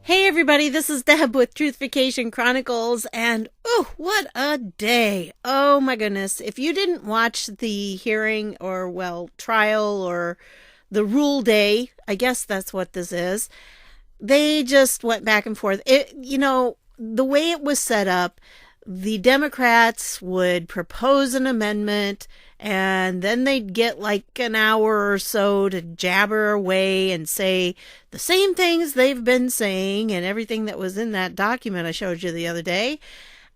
Hey everybody, this is Deb with Truthification Chronicles, and oh, what a day! Oh my goodness. If you didn't watch the hearing or, trial or the rule day, I guess that's what this is, they just went back and forth. The way it was set up, the Democrats would propose an amendment and then they'd get like an hour or so to jabber away and say the same things they've been saying and everything that was in that document I showed you the other day.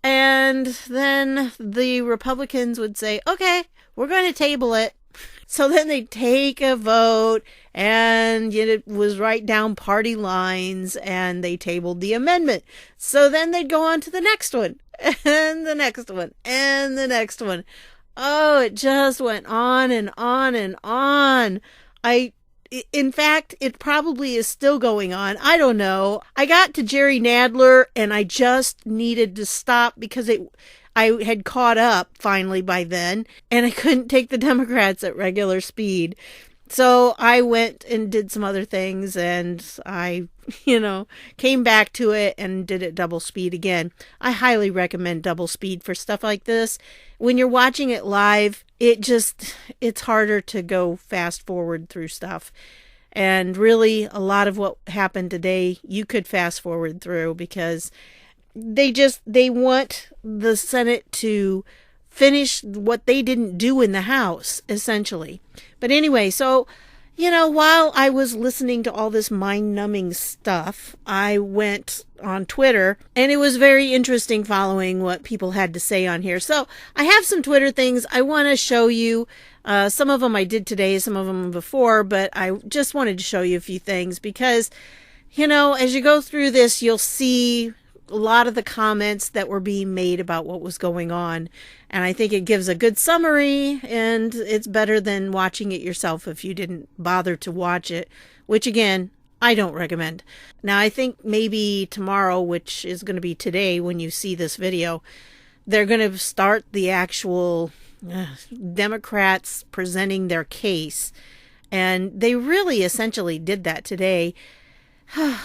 And then the Republicans would say, okay, we're going to table it. So then they take a vote, and it was right down party lines, and they tabled the amendment. So then they'd go on to the next one, and the next one, and the next one. Oh, it just went on and on and on. In fact, it probably is still going on. I don't know. I got to Jerry Nadler, and I just needed to stop because I had caught up finally by then, and I couldn't take the Democrats at regular speed. So I went and did some other things, and I, came back to it and did it double speed again. I highly recommend double speed for stuff like this. When you're watching it live, it's harder to go fast forward through stuff. And really, a lot of what happened today, you could fast forward through because they want the Senate to finish what they didn't do in the House, essentially. But anyway, so, while I was listening to all this mind-numbing stuff, I went on Twitter, and it was very interesting following what people had to say on here. So I have some Twitter things I want to show you. Some of them I did today, some of them before, but I just wanted to show you a few things because, as you go through this, you'll see a lot of the comments that were being made about what was going on. And I think it gives a good summary, and it's better than watching it yourself if you didn't bother to watch it, which again, I don't recommend. Now, I think maybe tomorrow, which is going to be today when you see this video, they're going to start the actual Democrats presenting their case. And they really essentially did that today.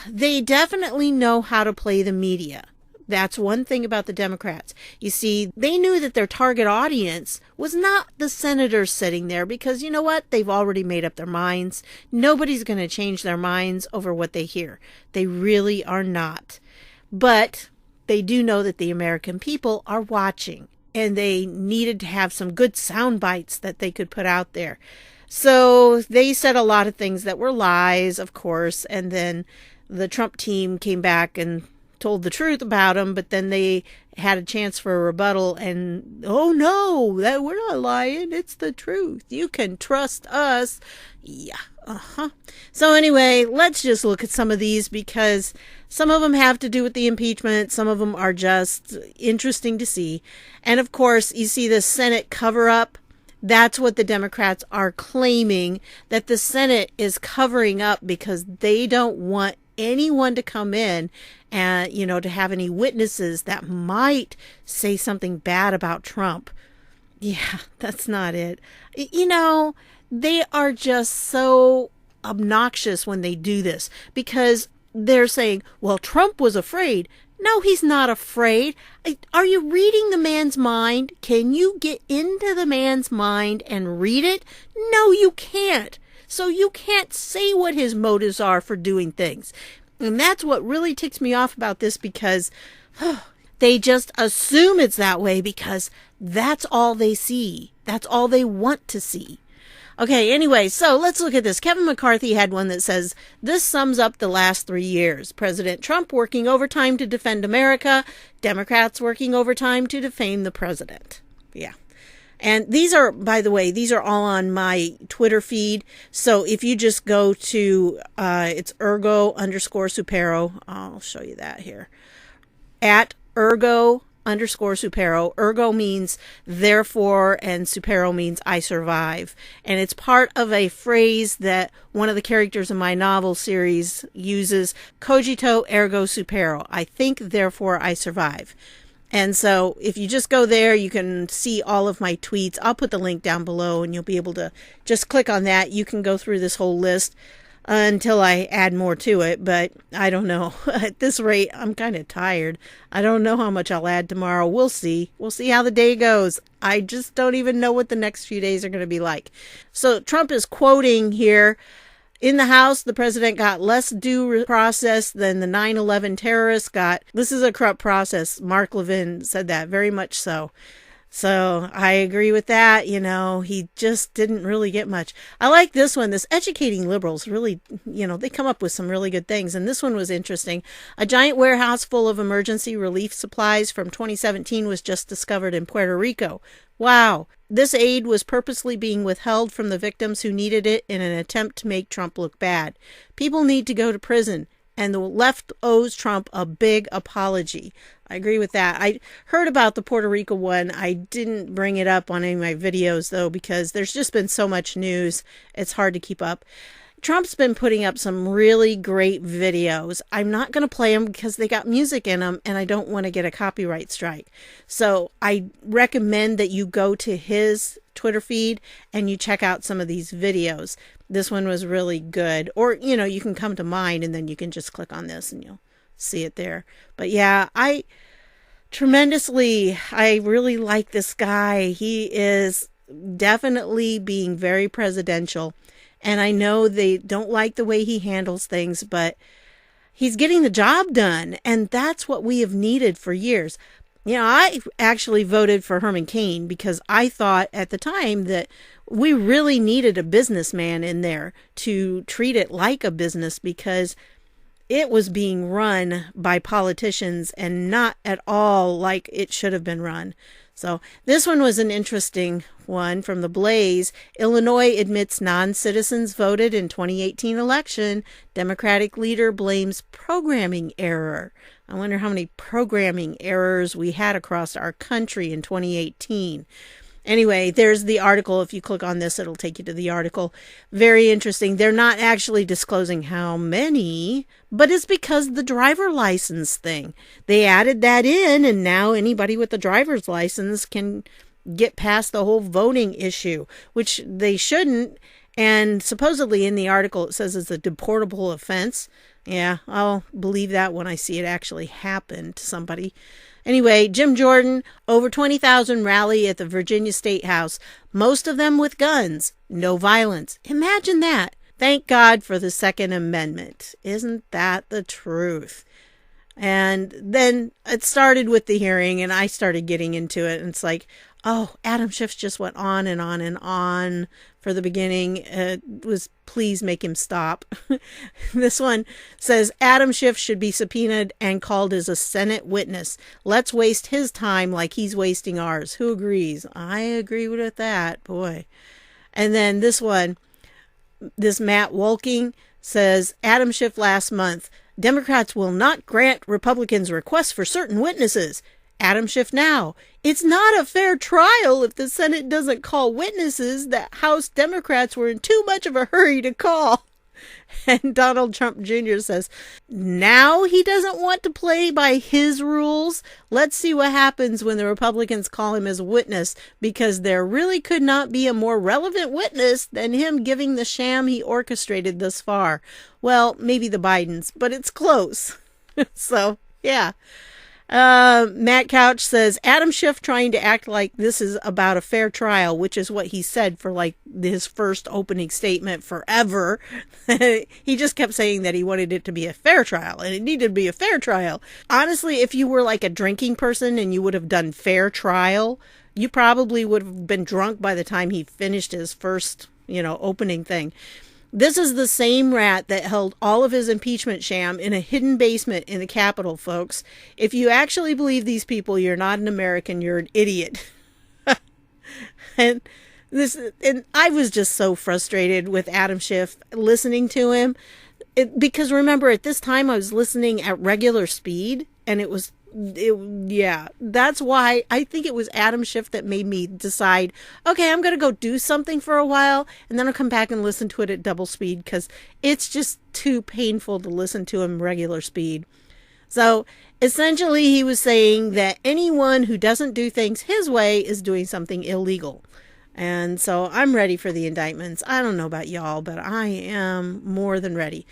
They definitely know how to play the media. That's one thing about the Democrats. You see, they knew that their target audience was not the senators sitting there because you know what? They've already made up their minds. Nobody's going to change their minds over what they hear. They really are not. But they do know that the American people are watching, and they needed to have some good sound bites that they could put out there. So they said a lot of things that were lies, of course, and then the Trump team came back and told the truth about them, but then they had a chance for a rebuttal, and oh no, that we're not lying, it's the truth. You can trust us. Yeah, So anyway, let's just look at some of these because some of them have to do with the impeachment, some of them are just interesting to see. And of course, you see the Senate cover-up. That's what the Democrats are claiming, that the Senate is covering up because they don't want anyone to come in and, to have any witnesses that might say something bad about Trump. Yeah, that's not it. They are just so obnoxious when they do this because they're saying, well, Trump was afraid. No, he's not afraid. Are you reading the man's mind? Can you get into the man's mind and read it? No, you can't. So you can't say what his motives are for doing things. And that's what really ticks me off about this because they just assume it's that way because that's all they see. That's all they want to see. Okay, anyway, so let's look at this. Kevin McCarthy had one that says, this sums up the last 3 years. President Trump working overtime to defend America. Democrats working overtime to defame the president. Yeah. And these are, by the way, these are all on my Twitter feed. So if you just go to, it's ergo_supero. I'll show you that here. At ergo_supero. Ergo means therefore, and supero means I survive. And it's part of a phrase that one of the characters in my novel series uses, cogito ergo supero. I think, therefore I survive. And so if you just go there, you can see all of my tweets. I'll put the link down below and you'll be able to just click on that. You can go through this whole list. until I add more to it. But I don't know. At this rate, I'm kind of tired. I don't know how much I'll add tomorrow. We'll see. We'll see how the day goes. I just don't even know what the next few days are going to be like. So Trump is quoting here. In the House, the president got less due process than the 9/11 terrorists got. This is a corrupt process. Mark Levin said that, very much so. So I agree with that. He just didn't really get much. I like this one. This educating liberals really, they come up with some really good things. And this one was interesting. A giant warehouse full of emergency relief supplies from 2017 was just discovered in Puerto Rico. Wow. This aid was purposely being withheld from the victims who needed it in an attempt to make Trump look bad. People need to go to prison, and the left owes Trump a big apology. I agree with that. I heard about the Puerto Rico one. I didn't bring it up on any of my videos, though, because there's just been so much news. It's hard to keep up. Trump's been putting up some really great videos. I'm not going to play them because they got music in them and I don't want to get a copyright strike. So I recommend that you go to his Twitter feed and you check out some of these videos. This one was really good. Or, you can come to mine and then you can just click on this and you'll see it there. But yeah, I really like this guy. He is definitely being very presidential. And I know they don't like the way he handles things, but he's getting the job done. And that's what we have needed for years. I actually voted for Herman Cain because I thought at the time that we really needed a businessman in there to treat it like a business, because it was being run by politicians and not at all like it should have been run. So this one was an interesting one from The Blaze. Illinois admits non-citizens voted in 2018 election. Democratic leader blames programming error. I wonder how many programming errors we had across our country in 2018. Anyway, there's the article. If you click on this, it'll take you to the article. Very interesting. They're not actually disclosing how many, but it's because the driver license thing. They added that in, and now anybody with a driver's license can get past the whole voting issue, which they shouldn't. And supposedly in the article, it says it's a deportable offense. Yeah, I'll believe that when I see it actually happen to somebody. Anyway, Jim Jordan, over 20,000 rally at the Virginia State House, most of them with guns, no violence. Imagine that. Thank God for the Second Amendment. Isn't that the truth? And then it started with the hearing, and I started getting into it, and it's like, oh, Adam Schiff just went on and on and on for the beginning. It was, please make him stop. This one says Adam Schiff should be subpoenaed and called as a Senate witness. Let's waste his time like he's wasting ours. Who agrees? I agree with that, boy. And then this one, this Matt Wolking says Adam Schiff last month, Democrats will not grant Republicans' requests for certain witnesses. Adam Schiff now. It's not a fair trial if the Senate doesn't call witnesses that House Democrats were in too much of a hurry to call. And Donald Trump Jr. says, now he doesn't want to play by his rules. Let's see what happens when the Republicans call him as a witness, because there really could not be a more relevant witness than him giving the sham he orchestrated thus far. Well, maybe the Bidens, but it's close. So, yeah. Matt Couch says Adam Schiff trying to act like this is about a fair trial, which is what he said for like his first opening statement forever. He just kept saying that he wanted it to be a fair trial and it needed to be a fair trial. Honestly, if you were like a drinking person and you would have done fair trial, you probably would have been drunk by the time he finished his first, opening thing. This is the same rat that held all of his impeachment sham in a hidden basement in the Capitol, folks. If you actually believe these people, you're not an American, you're an idiot. And I was just so frustrated with Adam Schiff listening to him. Because remember, at this time I was listening at regular speed, and that's why I think it was Adam Schiff that made me decide, okay, I'm going to go do something for a while and then I'll come back and listen to it at double speed, because it's just too painful to listen to him regular speed. So essentially he was saying that anyone who doesn't do things his way is doing something illegal. And so I'm ready for the indictments. I don't know about y'all, but I am more than ready.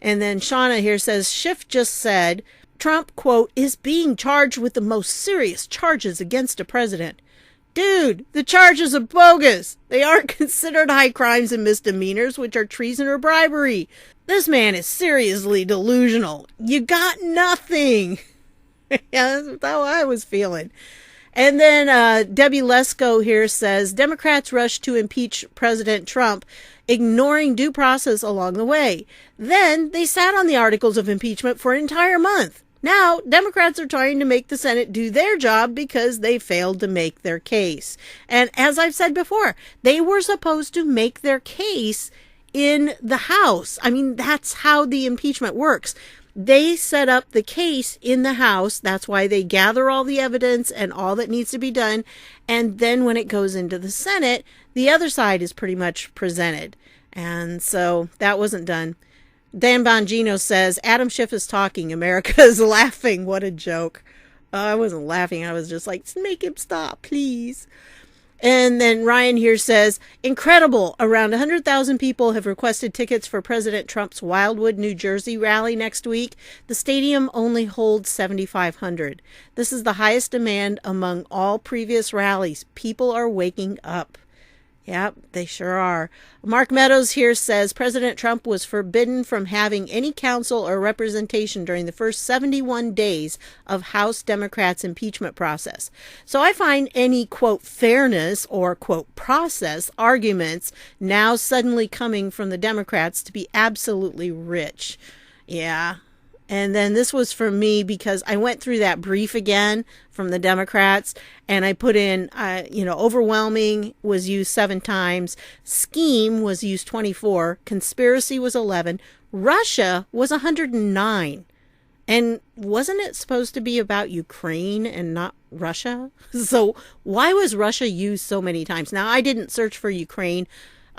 And then Shauna here says, Schiff just said, Trump, quote, is being charged with the most serious charges against a president. Dude, the charges are bogus. They aren't considered high crimes and misdemeanors, which are treason or bribery. This man is seriously delusional. You got nothing. Yeah, that's how I was feeling. And then Debbie Lesko here says, Democrats rushed to impeach President Trump, ignoring due process along the way. Then they sat on the articles of impeachment for an entire month. Now, Democrats are trying to make the Senate do their job because they failed to make their case. And as I've said before, they were supposed to make their case in the House. I mean, that's how the impeachment works. They set up the case in the House. That's why they gather all the evidence and all that needs to be done. And then when it goes into the Senate, the other side is pretty much presented. And so that wasn't done. Dan Bongino says, Adam Schiff is talking. America is laughing. What a joke. I wasn't laughing. I was just like, make him stop, please. And then Ryan here says, incredible. Around 100,000 people have requested tickets for President Trump's Wildwood, New Jersey rally next week. The stadium only holds 7,500. This is the highest demand among all previous rallies. People are waking up. Yep, they sure are. Mark Meadows here says President Trump was forbidden from having any counsel or representation during the first 71 days of House Democrats' impeachment process. So I find any, quote, fairness or, quote, process arguments now suddenly coming from the Democrats to be absolutely rich. Yeah. And then this was for me because I went through that brief again from the Democrats and I put in, overwhelming was used 7 times. Scheme was used 24. Conspiracy was 11. Russia was 109. And wasn't it supposed to be about Ukraine and not Russia? So why was Russia used so many times? Now, I didn't search for Ukraine.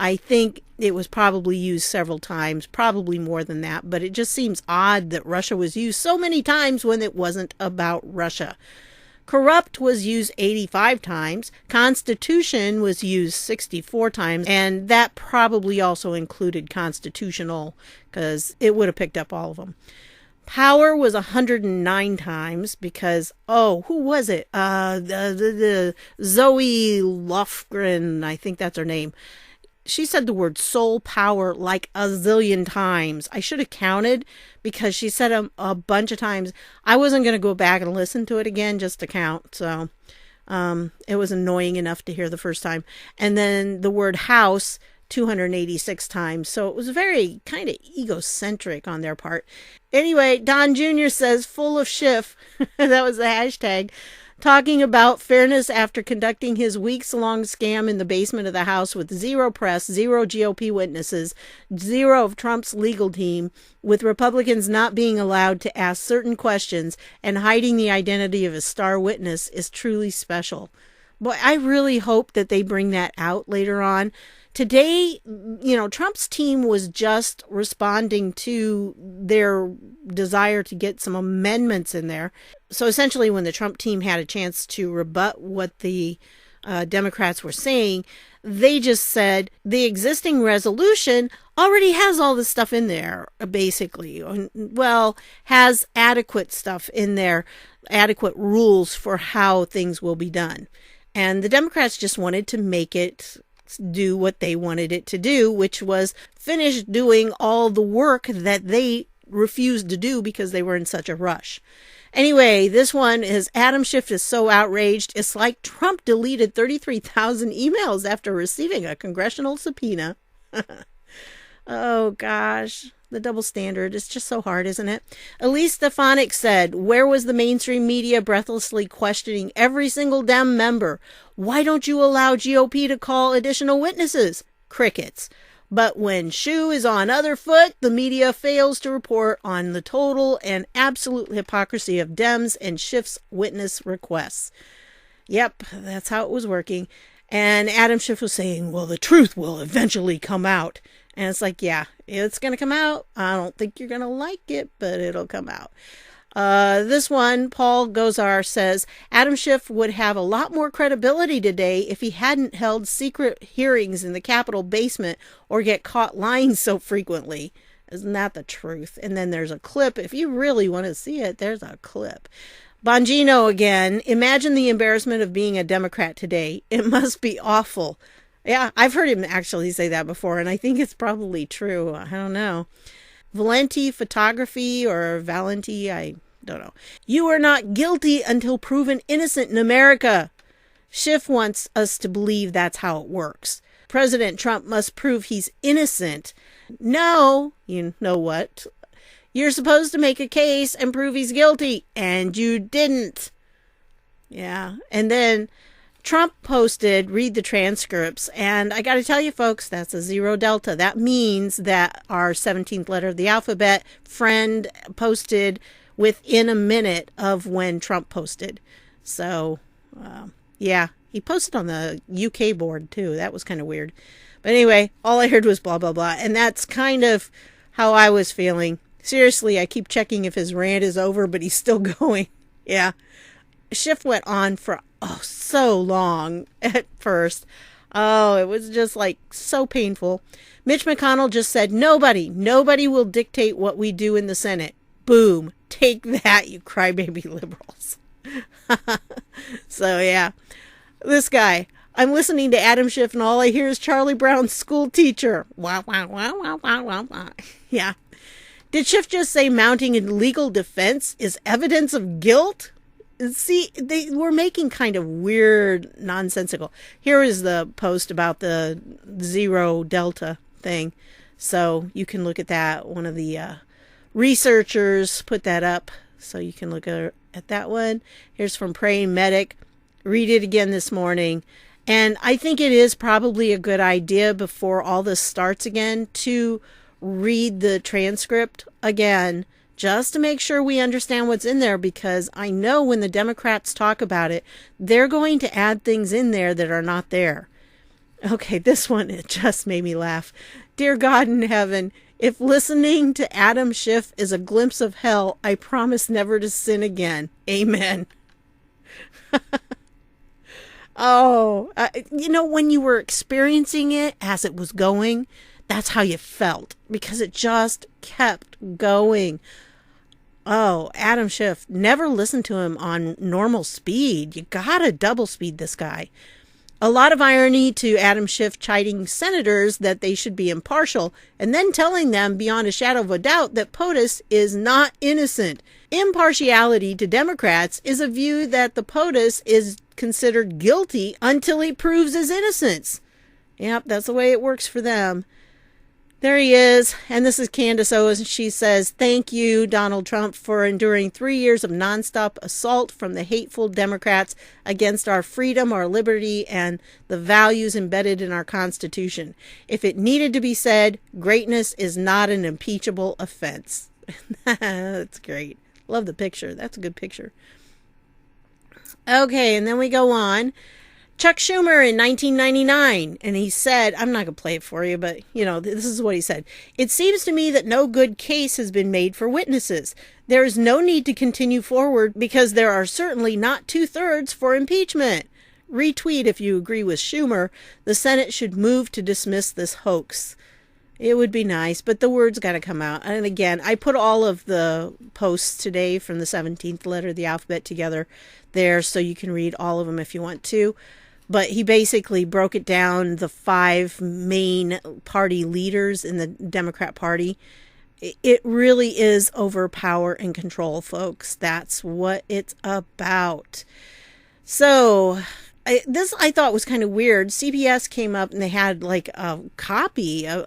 I think it was probably used several times, probably more than that, but it just seems odd that Russia was used so many times when it wasn't about Russia. Corrupt was used 85 times. Constitution was used 64 times, and that probably also included constitutional because it would have picked up all of them. Power was 109 times because, who was it? The Zoe Lofgren, I think that's her name. She said the word soul power like a zillion times. I should have counted because she said them a bunch of times. I wasn't going to go back and listen to it again just to count. So it was annoying enough to hear the first time. And then the word house 286 times. So it was very kind of egocentric on their part. Anyway, Don Jr. says full of Schiff. That was the hashtag. Talking about fairness after conducting his weeks-long scam in the basement of the House with 0 press, 0 GOP witnesses, 0 of Trump's legal team, with Republicans not being allowed to ask certain questions and hiding the identity of a star witness is truly special. Boy, I really hope that they bring that out later on. Today, Trump's team was just responding to their desire to get some amendments in there. So essentially, when the Trump team had a chance to rebut what the Democrats were saying, they just said the existing resolution already has all this stuff in there, basically. Well, has adequate stuff in there, adequate rules for how things will be done. And the Democrats just wanted to make it do what they wanted it to do, which was finish doing all the work that they refused to do because they were in such a rush. Anyway, this one is Adam Schiff is so outraged. It's like Trump deleted 33,000 emails after receiving a congressional subpoena. Oh, gosh. The double standard. It's just so hard, isn't it? Elise Stefanik said, where was the mainstream media breathlessly questioning every single Dem member? Why don't you allow GOP to call additional witnesses? Crickets. But when shoe is on other foot, the media fails to report on the total and absolute hypocrisy of Dems and Schiff's witness requests. Yep, that's how it was working. And Adam Schiff was saying, well, the truth will eventually come out. And it's like, yeah, it's going to come out. I don't think you're going to like it, but it'll come out. This one, Paul Gozar says, Adam Schiff would have a lot more credibility today if he hadn't held secret hearings in the Capitol basement or get caught lying so frequently. Isn't that the truth? And then there's a clip. If you really want to see it, there's a clip. Bongino again. Imagine the embarrassment of being a Democrat today. It must be awful. Yeah, I've heard him actually say that before, and I think it's probably true. I don't know. Valenti Photography or Valenti, I don't know. You are not guilty until proven innocent in America. Schiff wants us to believe that's how it works. President Trump must prove he's innocent. No, you know what? You're supposed to make a case and prove he's guilty, and you didn't. Yeah, and then Trump posted, read the transcripts, and I got to tell you, folks, that's a 0 delta. That means that our 17th letter of the alphabet friend posted within a minute of when Trump posted. So, yeah, he posted on the UK board, too. That was kind of weird. But anyway, all I heard was blah, blah, blah. And that's kind of how I was feeling. Seriously, I keep checking if his rant is over, but he's still going. Yeah. Schiff went on for so long at first. Oh, it was just like so painful. Mitch McConnell just said, nobody will dictate what we do in the Senate. Boom. Take that, you crybaby liberals. So, yeah. This guy. I'm listening to Adam Schiff and all I hear is Charlie Brown's school teacher. Wah, wah, wah, wah, wah, wah, wah. Yeah. Did Schiff just say mounting a legal defense is evidence of guilt? See, they were making kind of weird, nonsensical. Here is the post about the 0 delta thing. So you can look at that. One of the researchers put that up. So you can look at that one. Here's from Praying Medic. Read it again this morning. And I think it is probably a good idea before all this starts again to read the transcript again, just to make sure we understand what's in there, because I know when the Democrats talk about it, they're going to add things in there that are not there. Okay, this one, it just made me laugh. Dear God in heaven, if listening to Adam Schiff is a glimpse of hell, I promise never to sin again. Amen. Oh, when you were experiencing it as it was going, that's how you felt, because it just kept going. Oh, Adam Schiff, never listen to him on normal speed. You gotta double speed this guy. A lot of irony to Adam Schiff chiding senators that they should be impartial and then telling them beyond a shadow of a doubt that POTUS is not innocent. Impartiality to Democrats is a view that the POTUS is considered guilty until he proves his innocence. Yep, that's the way it works for them. There he is. And this is Candace Owens. She says, thank you, Donald Trump, for enduring 3 years of nonstop assault from the hateful Democrats against our freedom, our liberty, and the values embedded in our Constitution. If it needed to be said, greatness is not an impeachable offense. That's great. Love the picture. That's a good picture. Okay, and then we go on. Chuck Schumer in 1999, and he said, I'm not going to play it for you, but, this is what he said. It seems to me that no good case has been made for witnesses. There is no need to continue forward because there are certainly not 2/3 for impeachment. Retweet if you agree with Schumer. The Senate should move to dismiss this hoax. It would be nice, but the words got to come out. And again, I put all of the posts today from the 17th letter of the alphabet together there, so you can read all of them if you want to. But he basically broke it down, the 5 main party leaders in the Democrat Party. It really is over power and control, folks. That's what it's about. So I thought was kind of weird. CBS came up and they had like a copy, a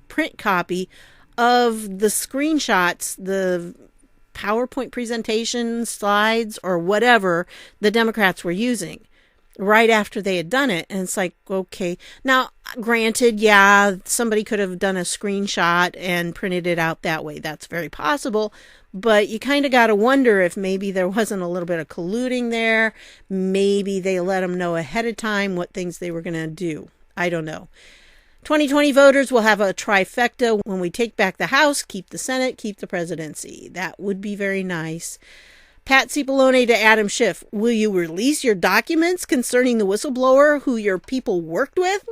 print copy of the screenshots, the PowerPoint presentation slides or whatever the Democrats were using right after they had done it. And it's like, okay. Now, granted, yeah, somebody could have done a screenshot and printed it out that way. That's very possible. But you kind of got to wonder if maybe there wasn't a little bit of colluding there. Maybe they let them know ahead of time what things they were going to do. I don't know. 2020 voters will have a trifecta when we take back the House, keep the Senate, keep the presidency. That would be very nice. Pat Cipollone to Adam Schiff. Will you release your documents concerning the whistleblower who your people worked with?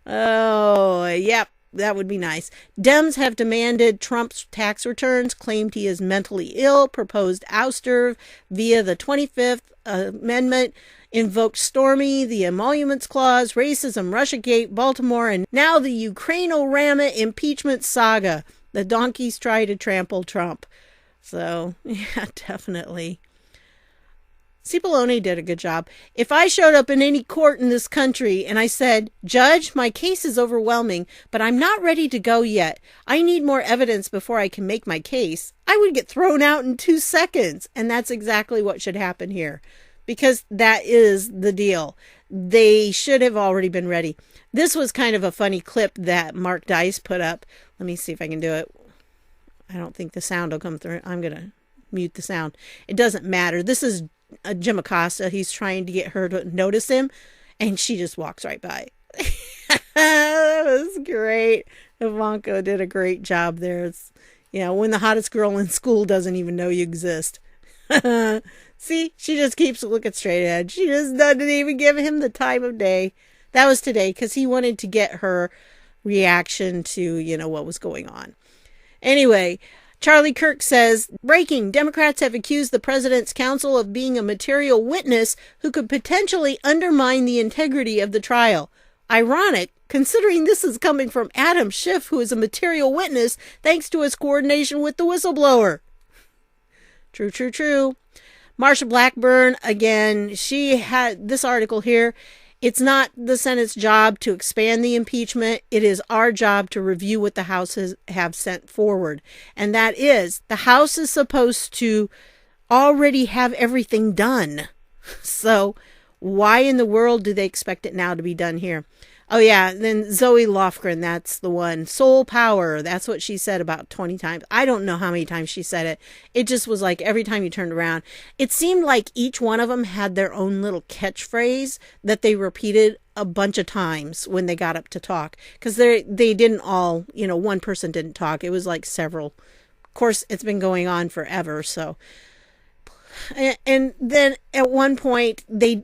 Yep, that would be nice. Dems have demanded Trump's tax returns, claimed he is mentally ill, proposed ouster via the 25th Amendment, invoked Stormy, the Emoluments Clause, racism, Russiagate, Baltimore, and now the Ukraine-Rama impeachment saga. The donkeys try to trample Trump. So, yeah, definitely. Cipollone did a good job. If I showed up in any court in this country and I said, Judge, my case is overwhelming, but I'm not ready to go yet. I need more evidence before I can make my case. I would get thrown out in 2 seconds. And that's exactly what should happen here. Because that is the deal. They should have already been ready. This was kind of a funny clip that Mark Dice put up. Let me see if I can do it. I don't think the sound will come through. I'm going to mute the sound. It doesn't matter. This is Jim Acosta. He's trying to get her to notice him, and she just walks right by. That was great. Ivanka did a great job there. It's, when the hottest girl in school doesn't even know you exist. See, she just keeps looking straight ahead. She just doesn't even give him the time of day. That was today because he wanted to get her reaction to, what was going on. Anyway, Charlie Kirk says, breaking, Democrats have accused the president's counsel of being a material witness who could potentially undermine the integrity of the trial. Ironic, considering this is coming from Adam Schiff, who is a material witness thanks to his coordination with the whistleblower. True, true, true. Marsha Blackburn, again, she had this article here. It's not the Senate's job to expand the impeachment. It is our job to review what the House have sent forward. And that is, the House is supposed to already have everything done. So why in the world do they expect it now to be done here? Oh, yeah. Then Zoe Lofgren, that's the one. Soul power. That's what she said about 20 times. I don't know how many times she said it. It just was like every time you turned around. It seemed like each one of them had their own little catchphrase that they repeated a bunch of times when they got up to talk. Because they didn't all, one person didn't talk. It was like several. Of course, it's been going on forever, so. And then at one point, they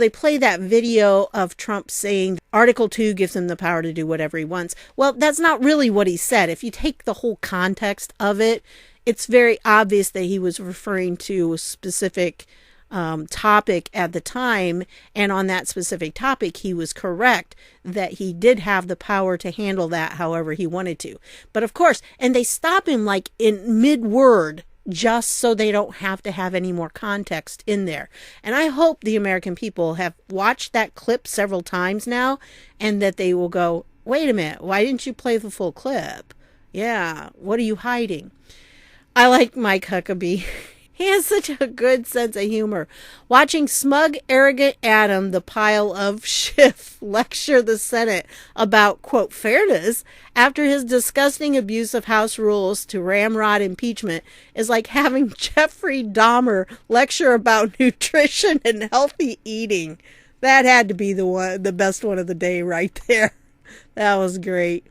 play that video of Trump saying Article 2 gives him the power to do whatever he wants. Well, that's not really what he said. If you take the whole context of it, it's very obvious that he was referring to a specific topic at the time. And on that specific topic, he was correct that he did have the power to handle that however he wanted to. But of course, and they stop him like in mid-word, just so they don't have to have any more context in there. And I hope the American people have watched that clip several times now and that they will go, wait a minute, why didn't you play the full clip? Yeah, what are you hiding? I like Mike Huckabee. He has such a good sense of humor. Watching smug, arrogant Adam, the pile of Schiff, lecture the Senate about, quote, fairness after his disgusting abuse of House rules to ramrod impeachment is like having Jeffrey Dahmer lecture about nutrition and healthy eating. That had to be the best one of the day right there. That was great.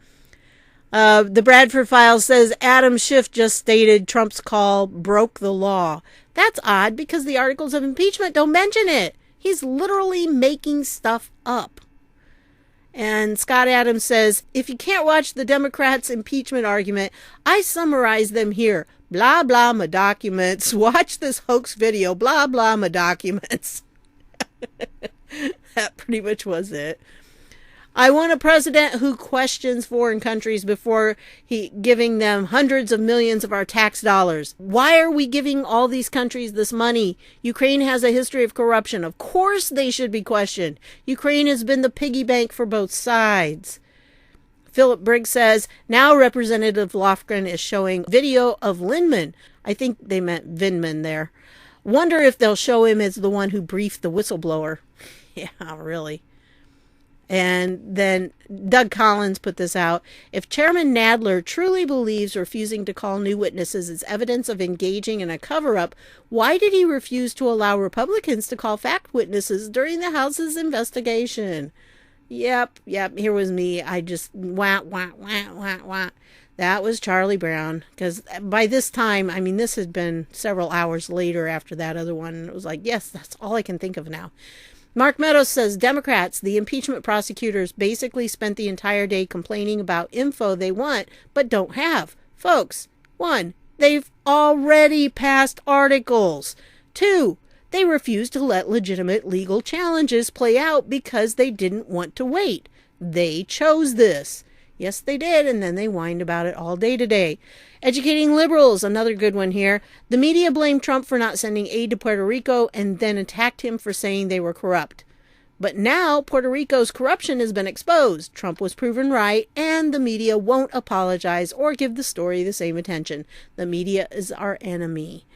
The Bradford Files says Adam Schiff just stated Trump's call broke the law. That's odd because the articles of impeachment don't mention it. He's literally making stuff up. And Scott Adams says, if you can't watch the Democrats' impeachment argument, I summarize them here. Blah, blah, my documents. Watch this hoax video. Blah, blah, my documents. That pretty much was it. I want a president who questions foreign countries before giving them hundreds of millions of our tax dollars. Why are we giving all these countries this money? Ukraine has a history of corruption. Of course they should be questioned. Ukraine has been the piggy bank for both sides. Philip Briggs says, now Representative Lofgren is showing video of Lindman. I think they meant Vindman there. Wonder if they'll show him as the one who briefed the whistleblower. Yeah, really. And then Doug Collins put this out. If Chairman Nadler truly believes refusing to call new witnesses is evidence of engaging in a cover-up, why did he refuse to allow Republicans to call fact witnesses during the House's investigation? Yep. Here was me. I just wah, wah, wah, wah, wah. That was Charlie Brown. Because by this time, I mean, this had been several hours later after that other one. And it was like, yes, that's all I can think of now. Mark Meadows says Democrats, the impeachment prosecutors, basically spent the entire day complaining about info they want but don't have. Folks, 1, they've already passed articles. 2, they refused to let legitimate legal challenges play out because they didn't want to wait. They chose this. Yes, they did, and then they whined about it all day today. Educating liberals, another good one here. The media blamed Trump for not sending aid to Puerto Rico and then attacked him for saying they were corrupt. But now Puerto Rico's corruption has been exposed. Trump was proven right, and the media won't apologize or give the story the same attention. The media is our enemy.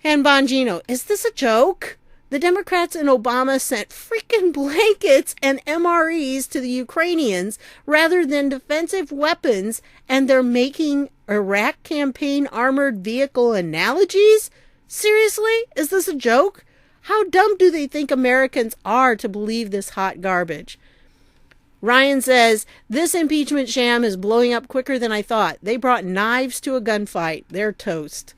And Bongino, is this a joke? The Democrats and Obama sent freaking blankets and MREs to the Ukrainians rather than defensive weapons, and they're making Iraq campaign armored vehicle analogies? Seriously? Is this a joke? How dumb do they think Americans are to believe this hot garbage? Ryan says, this impeachment sham is blowing up quicker than I thought. They brought knives to a gunfight. They're toast.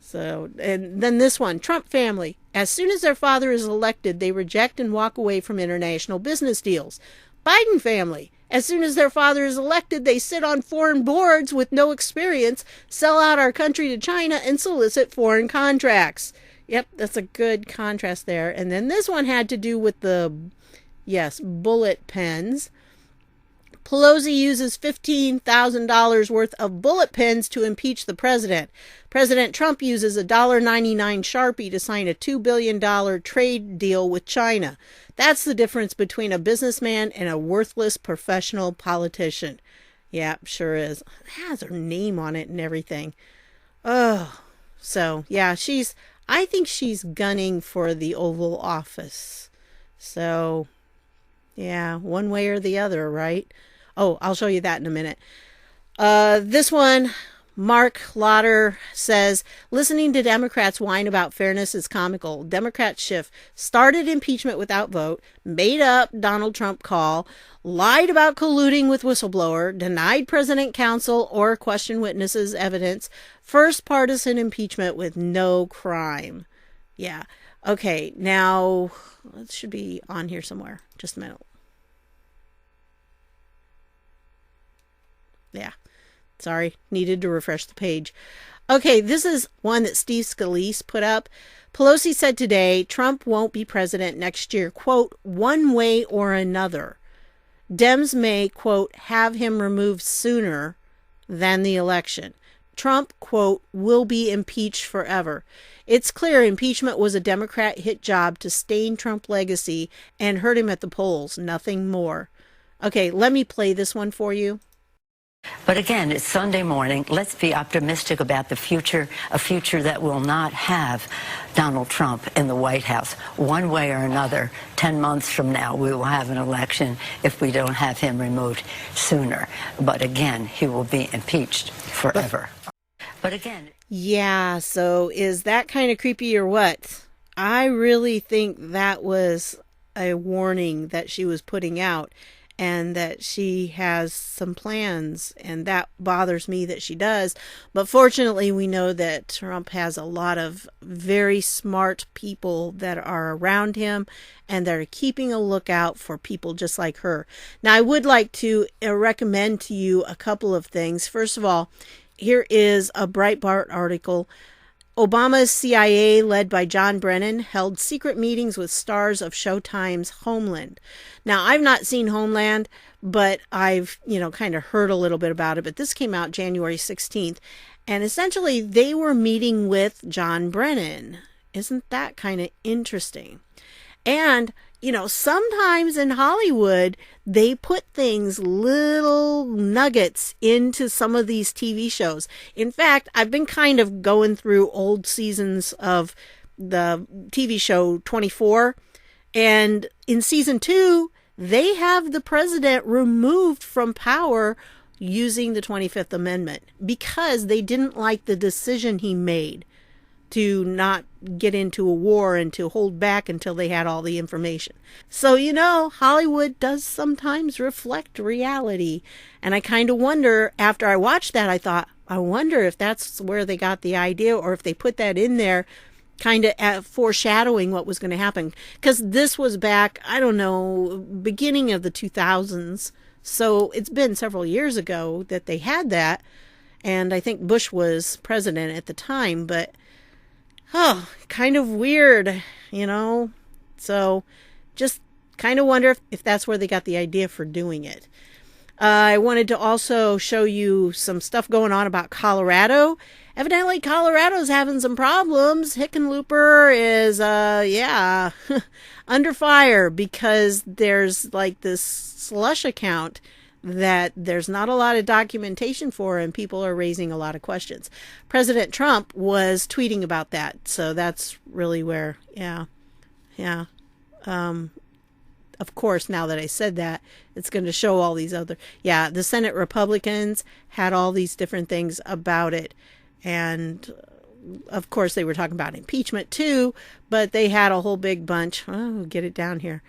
So, and then this one, Trump family. As soon as their father is elected, they reject and walk away from international business deals. Biden family. As soon as their father is elected, they sit on foreign boards with no experience, sell out our country to China, and solicit foreign contracts. Yep, that's a good contrast there. And then this one had to do with the, yes, bullet pens. Pelosi uses $15,000 worth of bullet pens to impeach the president. President Trump uses a $1.99 Sharpie to sign a $2 billion trade deal with China. That's the difference between a businessman and a worthless professional politician. Yeah, sure is. It has her name on it and everything. Oh, so yeah, I think she's gunning for the Oval Office. So, yeah, one way or the other, right? Oh, I'll show you that in a minute. This one, Mark Lauder says, listening to Democrats whine about fairness is comical. Democrat Schiff started impeachment without vote, made up Donald Trump call, lied about colluding with whistleblower, denied president counsel or questioned witnesses' evidence, first partisan impeachment with no crime. Yeah. Okay, now it should be on here somewhere. Just a minute. Yeah, sorry, needed to refresh the page. Okay, this is one that Steve Scalise put up. Pelosi said today, Trump won't be president next year, quote, one way or another. Dems may, quote, have him removed sooner than the election. Trump, quote, will be impeached forever. It's clear impeachment was a Democrat hit job to stain Trump's legacy and hurt him at the polls, nothing more. Okay, let me play this one for you. But again, it's Sunday morning. Let's be optimistic about the future, a future that will not have Donald Trump in the White House. One way or another, 10 months from now, we will have an election if we don't have him removed sooner. But again, he will be impeached forever. But again... Yeah, so is that kind of creepy or what? I really think that was a warning that she was putting out, and that she has some plans, and that bothers me that she does. But fortunately, we know that Trump has a lot of very smart people that are around him and that are keeping a lookout for people just like her. Now, I would like to recommend to you a couple of things. First of all, here is a Breitbart article. Obama's CIA, led by John Brennan, held secret meetings with stars of Showtime's Homeland. Now, I've not seen Homeland, but I've, kind of heard a little bit about it. But this came out January 16th. And essentially, they were meeting with John Brennan. Isn't that kind of interesting? And, sometimes in Hollywood, they put things, little nuggets into some of these TV shows. In fact, I've been kind of going through old seasons of the TV show 24. And in season 2, they have the president removed from power using the 25th Amendment because they didn't like the decision he made to not get into a war and to hold back until they had all the information. So, Hollywood does sometimes reflect reality. And I kind of wonder, after I watched that, I thought, I wonder if that's where they got the idea, or if they put that in there kind of foreshadowing what was going to happen. Because this was back, I don't know, beginning of the 2000s. So it's been several years ago that they had that. And I think Bush was president at the time, but kind of weird, So just kind of wonder if that's where they got the idea for doing it. I wanted to also show you some stuff going on about Colorado. Evidently, Colorado's having some problems. Hickenlooper is, under fire because there's like this slush account that there's not a lot of documentation for, and people are raising a lot of questions. President Trump was tweeting about that, so that's really where, of course, now that I said that, it's going to show all these other, the Senate Republicans had all these different things about it, and of course they were talking about impeachment too, but they had a whole big bunch. Oh, get it down here.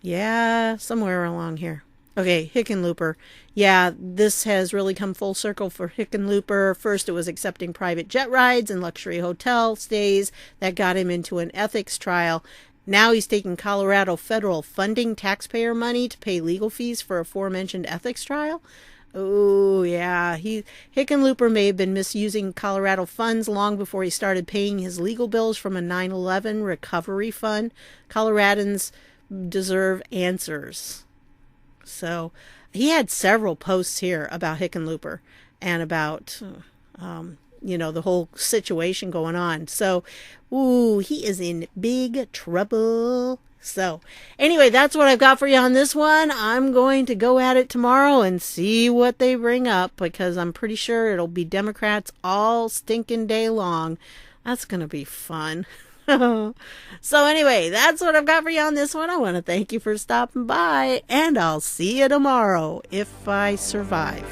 Yeah, somewhere along here. Okay, Hickenlooper. Yeah, this has really come full circle for Hickenlooper. First, it was accepting private jet rides and luxury hotel stays that got him into an ethics trial. Now he's taking Colorado federal funding taxpayer money to pay legal fees for aforementioned ethics trial. Oh, yeah. Hickenlooper may have been misusing Colorado funds long before he started paying his legal bills from a 9/11 recovery fund. Coloradans deserve answers. So he had several posts here about Hickenlooper and about, the whole situation going on. So, he is in big trouble. So anyway, that's what I've got for you on this one. I'm going to go at it tomorrow and see what they bring up, because I'm pretty sure it'll be Democrats all stinking day long. That's going to be fun. So anyway, that's what I've got for you on this one. I want to thank you for stopping by, and I'll see you tomorrow if I survive.